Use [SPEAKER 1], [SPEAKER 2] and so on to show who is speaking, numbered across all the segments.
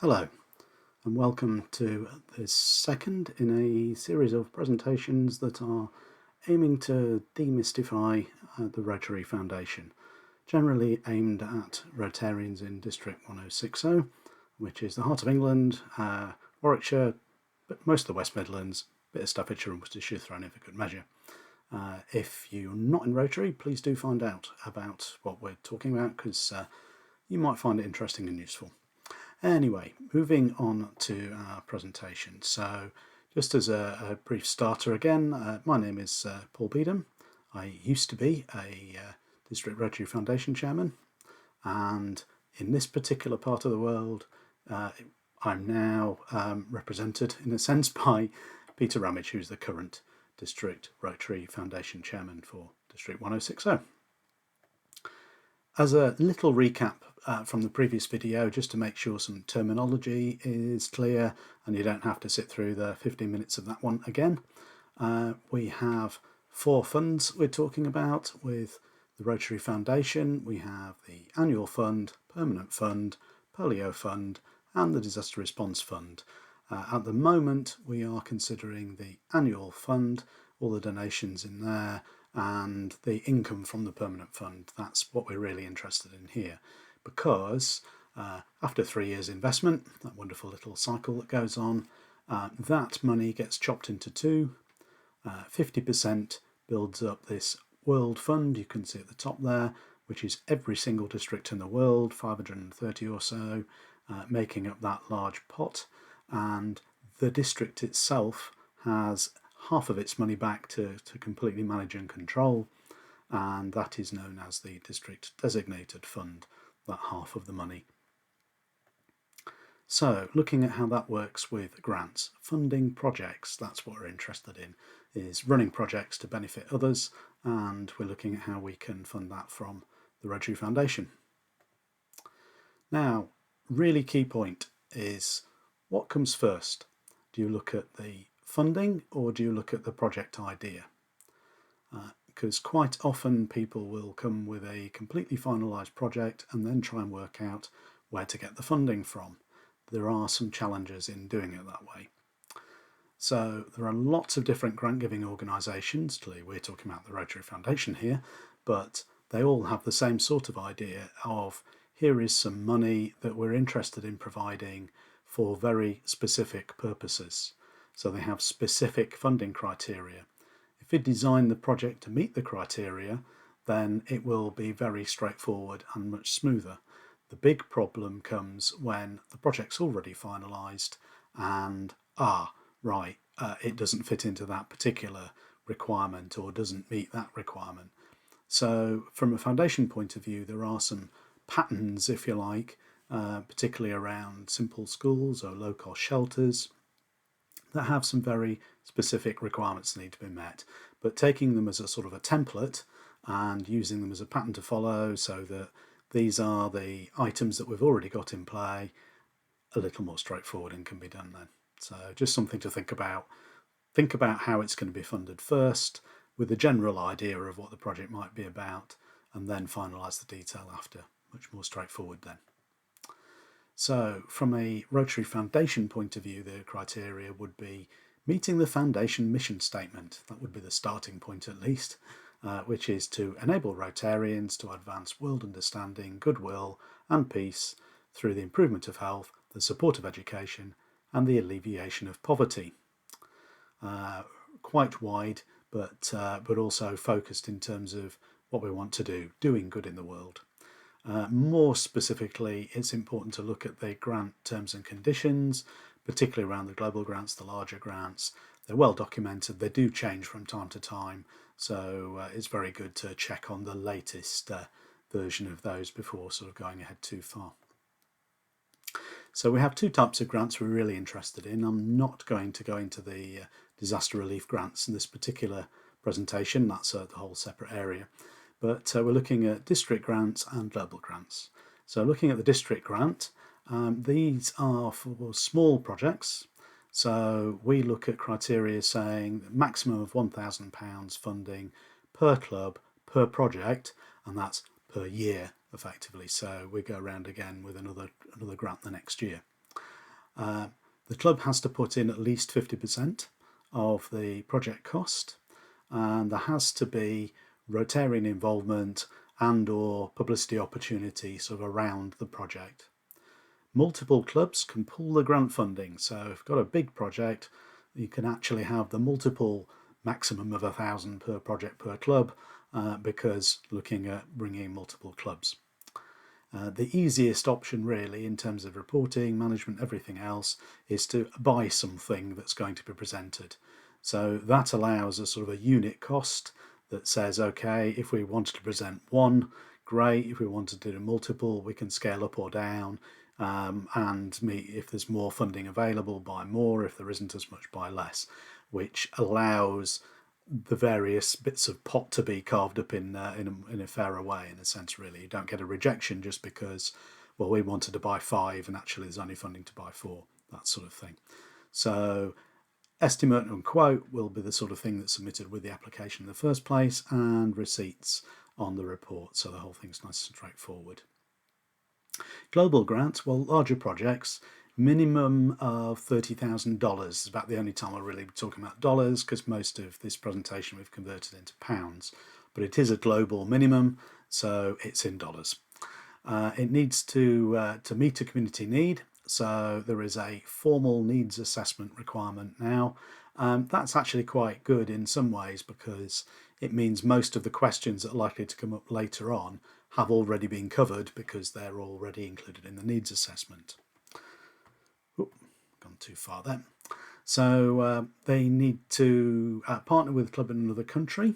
[SPEAKER 1] Hello and welcome to this second in a series of presentations that are aiming to demystify the Rotary Foundation, generally aimed at Rotarians in District 1060, which is the heart of England, Warwickshire, but most of the West Midlands, a bit of Staffordshire and Worcestershire thrown in for good measure. If you're not in Rotary, please do find out about what we're talking about, because you might find it interesting and useful. Anyway, moving on to our presentation. So just as a brief starter again, my name is Paul Beedham. I used to be a District Rotary Foundation chairman, and in this particular part of the world I'm now represented in a sense by Peter Ramage, who's the current District Rotary Foundation chairman for District 1060. As a little recap from the previous video, just to make sure some terminology is clear and you don't have to sit through the 15 minutes of that one again, we have 4 funds we're talking about with the Rotary Foundation. We have the Annual Fund, Permanent Fund, Polio Fund and the Disaster Response Fund. At the moment we are considering the Annual Fund, all the donations in there, and the income from the Permanent Fund. That's what we're really interested in here, because after 3 years investment, that wonderful little cycle that goes on, that money gets chopped into 2. 50% builds up this World Fund, you can see at the top there, which is every single district in the world, 530 or so, making up that large pot, and the district itself has half of its money back to completely manage and control, and that is known as the district designated fund, that half of the money. So looking at how that works with grants, funding projects, that's what we're interested in, is running projects to benefit others, and we're looking at how we can fund that from the Rotary Foundation. Now, really key point is, what comes first? Do you look at the funding or do you look at the project idea? Because quite often people will come with a completely finalised project and then try and work out where to get the funding from. There are some challenges in doing it that way. So there are lots of different grant giving organisations. Clearly we're talking about the Rotary Foundation here, but they all have the same sort of idea of, here is some money that we're interested in providing for very specific purposes. So they have specific funding criteria. If you design the project to meet the criteria, then it will be very straightforward and much smoother. The big problem comes when the project's already finalised and, it doesn't fit into that particular requirement or doesn't meet that requirement. So from a foundation point of view, there are some patterns, if you like, particularly around simple schools or low-cost shelters, that have some very specific requirements that need to be met, but taking them as a sort of a template and using them as a pattern to follow, so that these are the items that we've already got in play, a little more straightforward and can be done then. So just something to think about. Think about how it's going to be funded first, with a general idea of what the project might be about, and then finalise the detail after. Much more straightforward then. So from a Rotary Foundation point of view, the criteria would be meeting the Foundation mission statement. That would be the starting point at least, which is to enable Rotarians to advance world understanding, goodwill and peace through the improvement of health, the support of education and the alleviation of poverty. Quite wide, but also focused in terms of what we want to do, doing good in the world. More specifically, it's important to look at the grant terms and conditions, particularly around the global grants, the larger grants. They're well documented, they do change from time to time, so it's very good to check on the latest version of those before sort of going ahead too far. So we have 2 types of grants we're really interested in. I'm not going to go into the disaster relief grants in this particular presentation, that's a whole separate area. But we're looking at district grants and global grants. So looking at the district grant, these are for small projects. So we look at criteria saying the maximum of £1,000 funding per club, per project, and that's per year effectively. So we go around again with another grant the next year. The club has to put in at least 50% of the project cost, and there has to be Rotarian involvement and or publicity opportunity sort of around the project. Multiple clubs can pool the grant funding, so if you've got a big project, you can actually have the multiple maximum of 1,000 per project per club, because looking at bringing multiple clubs. The easiest option really in terms of reporting, management, everything else is to buy something that's going to be presented. So that allows a sort of a unit cost that says, okay, if we wanted to present one, great. If we wanted to do multiple, we can scale up or down, and if there's more funding available, buy more. If there isn't as much, buy less, which allows the various bits of pot to be carved up in a fairer way, in a sense. Really, you don't get a rejection just because, well, we wanted to buy 5 and actually there's only funding to buy 4, that sort of thing. So estimate and quote will be the sort of thing that's submitted with the application in the first place, and receipts on the report, so the whole thing's nice and straightforward. Global grants, well, larger projects, minimum of $30,000 is about the only time I'll really be talking about dollars, because most of this presentation we've converted into pounds, but it is a global minimum, so it's in dollars. It needs to meet a community need, so there is a formal needs assessment requirement now. That's actually quite good in some ways, because it means most of the questions that are likely to come up later on have already been covered because they're already included in the needs assessment. Gone too far there. So they need to partner with a club in another country.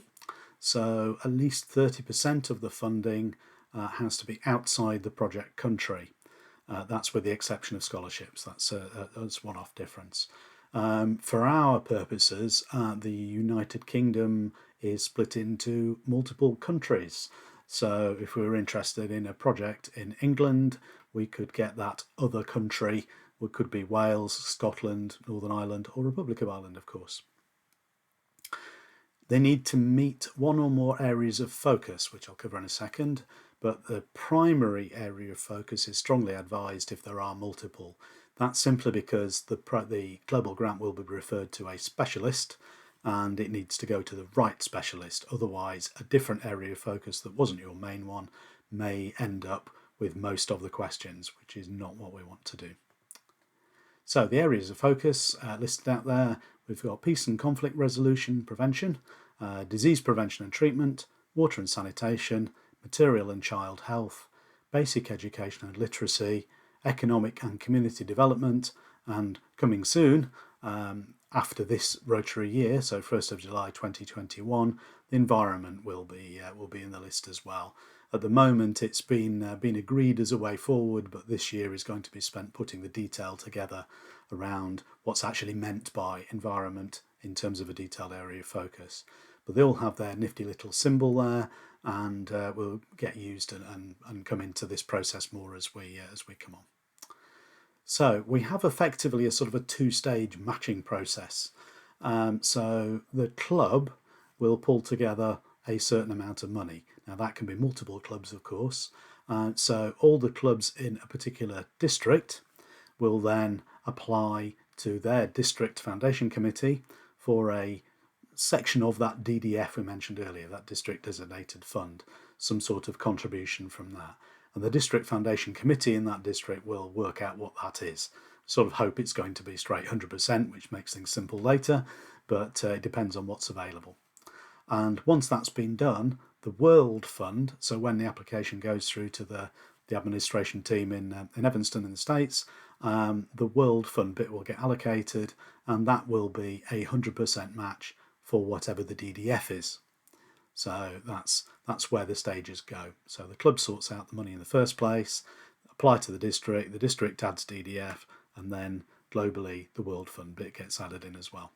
[SPEAKER 1] So at least 30% of the funding has to be outside the project country. That's with the exception of scholarships. That's one-off difference. For our purposes, the United Kingdom is split into multiple countries. So if we were interested in a project in England, we could get that other country. It could be Wales, Scotland, Northern Ireland, or Republic of Ireland, of course. They need to meet one or more areas of focus, which I'll cover in a second, but the primary area of focus is strongly advised if there are multiple. That's simply because the global grant will be referred to a specialist, and it needs to go to the right specialist. Otherwise, a different area of focus that wasn't your main one may end up with most of the questions, which is not what we want to do. So the areas of focus listed out there, we've got peace and conflict resolution prevention, disease prevention and treatment, water and sanitation, material and child health, basic education and literacy, economic and community development, and coming soon, after this Rotary year, so 1st of July 2021, the environment will be in the list as well. At the moment, it's been agreed as a way forward, but this year is going to be spent putting the detail together around what's actually meant by environment in terms of a detailed area of focus. But they all have their nifty little symbol there, and will get used and come into this process more as we come on. So we have effectively a sort of a 2-stage matching process. So the club will pull together a certain amount of money. Now that can be multiple clubs, of course. So all the clubs in a particular district will then apply to their district foundation committee for a section of that DDF we mentioned earlier, that district designated fund, some sort of contribution from that. And the district foundation committee in that district will work out what that is. Sort of hope it's going to be straight 100%, which makes things simple later, but it depends on what's available. And once that's been done, the World Fund, so when the application goes through to the administration team in Evanston in the States, the World Fund bit will get allocated, and that will be a 100% match for whatever the DDF is. So that's where the stages go. So the club sorts out the money in the first place, apply to the district adds DDF, and then globally the World Fund bit gets added in as well.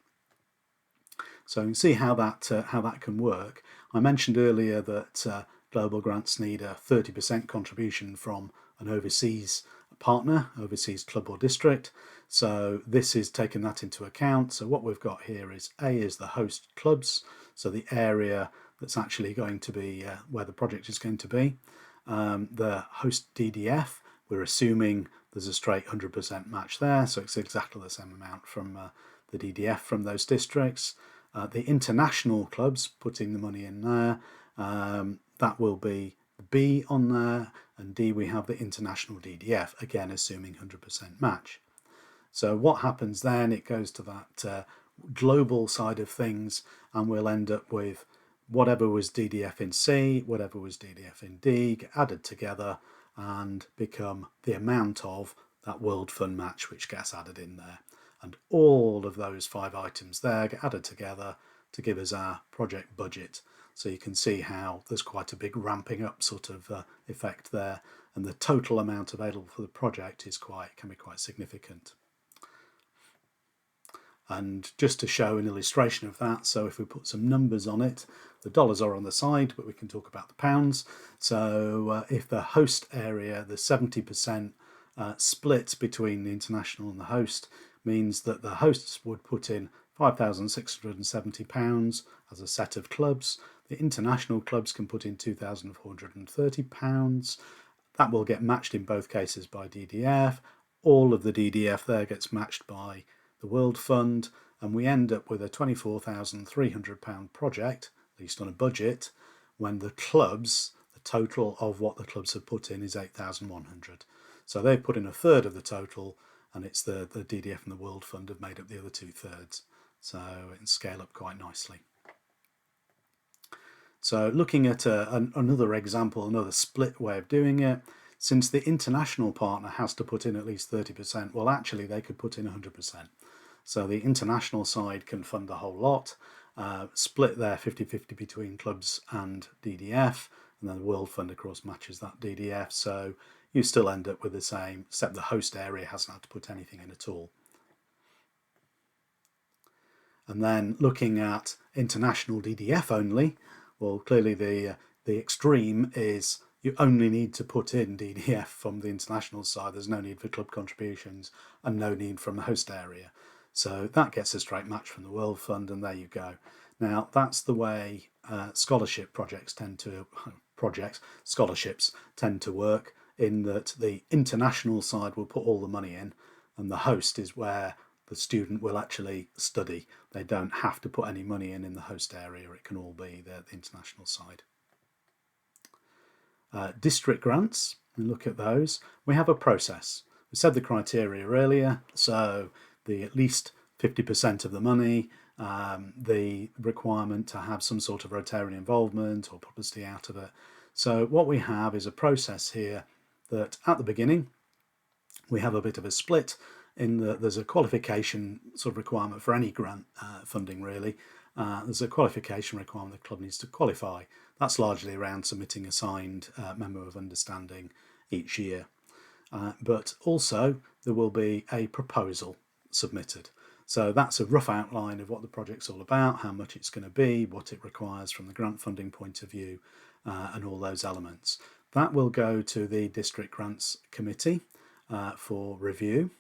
[SPEAKER 1] So you can see how that can work. I mentioned earlier that global grants need a 30% contribution from an overseas partner, overseas club or district. So this is taking that into account. So what we've got here is A is the host clubs, so the area that's actually going to be where the project is going to be. The host DDF, we're assuming there's a straight 100% match there, so it's exactly the same amount from the DDF from those districts. The international clubs putting the money in there, that will be B on there, and D we have the international DDF, again assuming 100% match. So what happens then, it goes to that global side of things, and we'll end up with whatever was DDF in C, whatever was DDF in D, get added together and become the amount of that World Fund match which gets added in there. And all of those 5 items there get added together to give us our project budget. So you can see how there's quite a big ramping up sort of effect there, and the total amount available for the project is can be quite significant. And just to show an illustration of that, so if we put some numbers on it, the dollars are on the side, but we can talk about the pounds. So if the host area, the 70% split between the international and the host, means that the hosts would put in £5,670 as a set of clubs. The international clubs can put in £2,430. That will get matched in both cases by DDF. All of the DDF there gets matched by the World Fund, and we end up with a £24,300 project, at least on a budget, when the clubs, the total of what the clubs have put in is 8,100. So they've put in a third of the total, and it's the DDF and the World Fund have made up the other 2/3. So it can scale up quite nicely. So looking at another example, another split way of doing it, since the international partner has to put in at least 30%, well actually they could put in 100%. So the international side can fund the whole lot, split their 50-50 between clubs and DDF, and then the World Fund of course matches that DDF, so you still end up with the same, except the host area hasn't had to put anything in at all. And then looking at international DDF only, well clearly the extreme is you only need to put in DDF from the international side. There's no need for club contributions and no need from the host area. So that gets a straight match from the World Fund, and there you go. Now that's the way scholarships tend to work, in that the international side will put all the money in, and the host is where the student will actually study. They don't have to put any money in the host area. It can all be the international side. District grants, we look at those. We have a process. We said the criteria earlier, so the at least 50% of the money, the requirement to have some sort of Rotarian involvement or publicity out of it. So what we have is a process here that at the beginning we have a bit of a split in that there's a qualification sort of requirement for any grant funding really. There's a qualification requirement the club needs to qualify. That's largely around submitting a signed memo of understanding each year. But also there will be a proposal submitted. So that's a rough outline of what the project's all about, how much it's going to be, what it requires from the grant funding point of view, and all those elements. That will go to the District Grants Committee for review,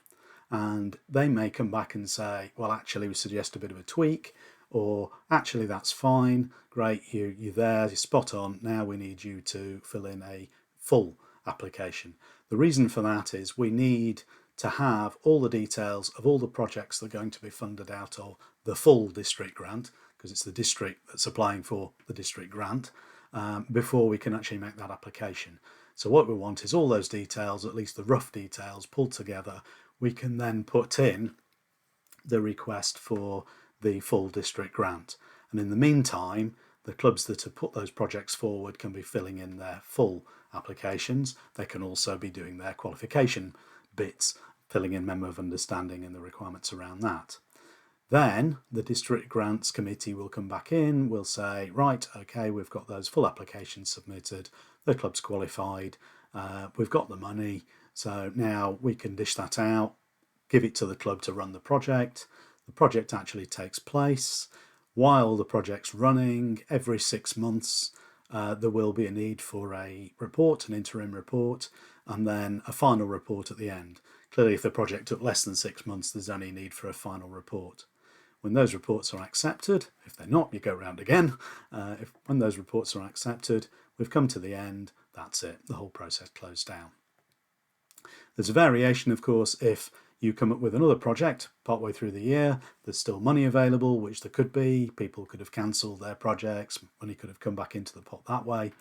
[SPEAKER 1] and they may come back and say, well actually we suggest a bit of a tweak, or actually that's fine, great, you're there, you're spot on, now we need you to fill in a full application. The reason for that is we need to have all the details of all the projects that are going to be funded out of the full district grant, because it's the district that's applying for the district grant, before we can actually make that application. So what we want is all those details, at least the rough details, pulled together. We can then put in the request for the full district grant. And in the meantime, the clubs that have put those projects forward can be filling in their full applications. They can also be doing their qualification bits, filling in memo of understanding and the requirements around that. Then the District Grants Committee will come back in, will say, right, okay, we've got those full applications submitted, the club's qualified, we've got the money, so now we can dish that out, give it to the club to run the project. The project actually takes place. While the project's running, every 6 months there will be a need for a report, an interim report, and then a final report at the end. Clearly, if the project took less than 6 months, there's only need for a final report. When those reports are accepted, if they're not, you go round again. When those reports are accepted, we've come to the end, that's it, the whole process closed down. There's a variation, of course, if you come up with another project partway through the year, there's still money available, which there could be. People could have cancelled their projects, money could have come back into the pot that way.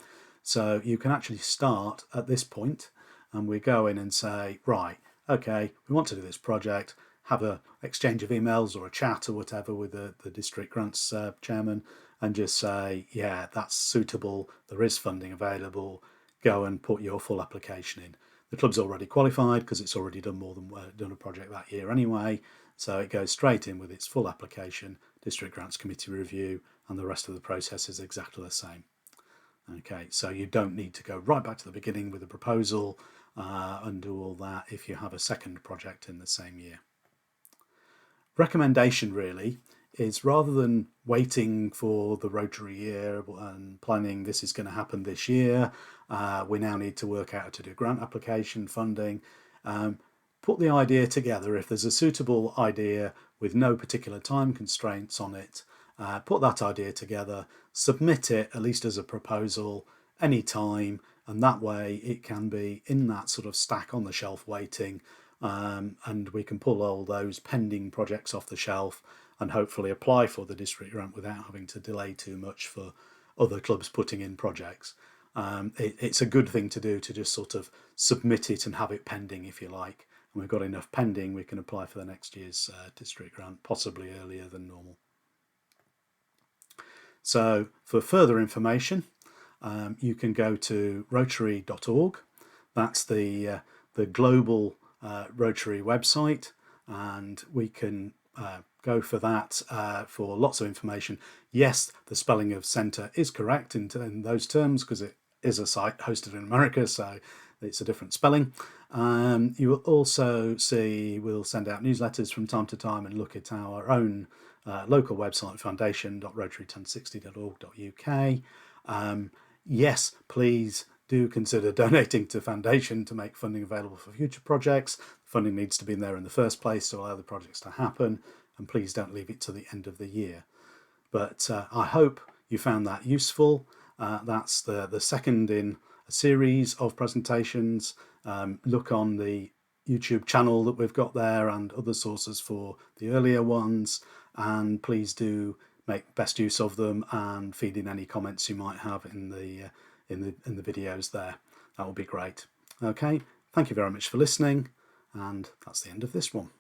[SPEAKER 1] So you can actually start at this point, and we go in and say, right, okay, we want to do this project, have an exchange of emails or a chat or whatever with the district grants chairman, and just say, yeah, that's suitable, there is funding available, go and put your full application in. The club's already qualified because it's already done more than done a project that year anyway, so it goes straight in with its full application, district grants committee review, and the rest of the process is exactly the same. Okay, so you don't need to go right back to the beginning with a proposal and do all that if you have a second project in the same year. Recommendation really is, rather than waiting for the Rotary year and planning this is going to happen this year, we now need to work out how to do grant application, funding, put the idea together. If there's a suitable idea with no particular time constraints on it, put that idea together, submit it at least as a proposal any time, and that way it can be in that sort of stack on the shelf waiting, and we can pull all those pending projects off the shelf and hopefully apply for the district grant without having to delay too much for other clubs putting in projects. It's a good thing to do, to just sort of submit it and have it pending, if you like. And we've got enough pending, we can apply for the next year's district grant, possibly earlier than normal. So for further information, you can go to rotary.org. That's the global Rotary website, and we can go for that for lots of information. Yes, the spelling of centre is correct in those terms because it is a site hosted in America, so it's a different spelling. You will also see we'll send out newsletters from time to time and look at our own local website, foundation.rotary1060.org.uk. Yes, please do consider donating to Foundation to make funding available for future projects. Funding needs to be in there in the first place to allow the projects to happen, and please don't leave it to the end of the year. But I hope you found that useful. That's the second in a series of presentations. Look on the YouTube channel that we've got there and other sources for the earlier ones, and please do make best use of them and feed in any comments you might have in the videos there. That will be great. Okay, thank you very much for listening, and that's the end of this one.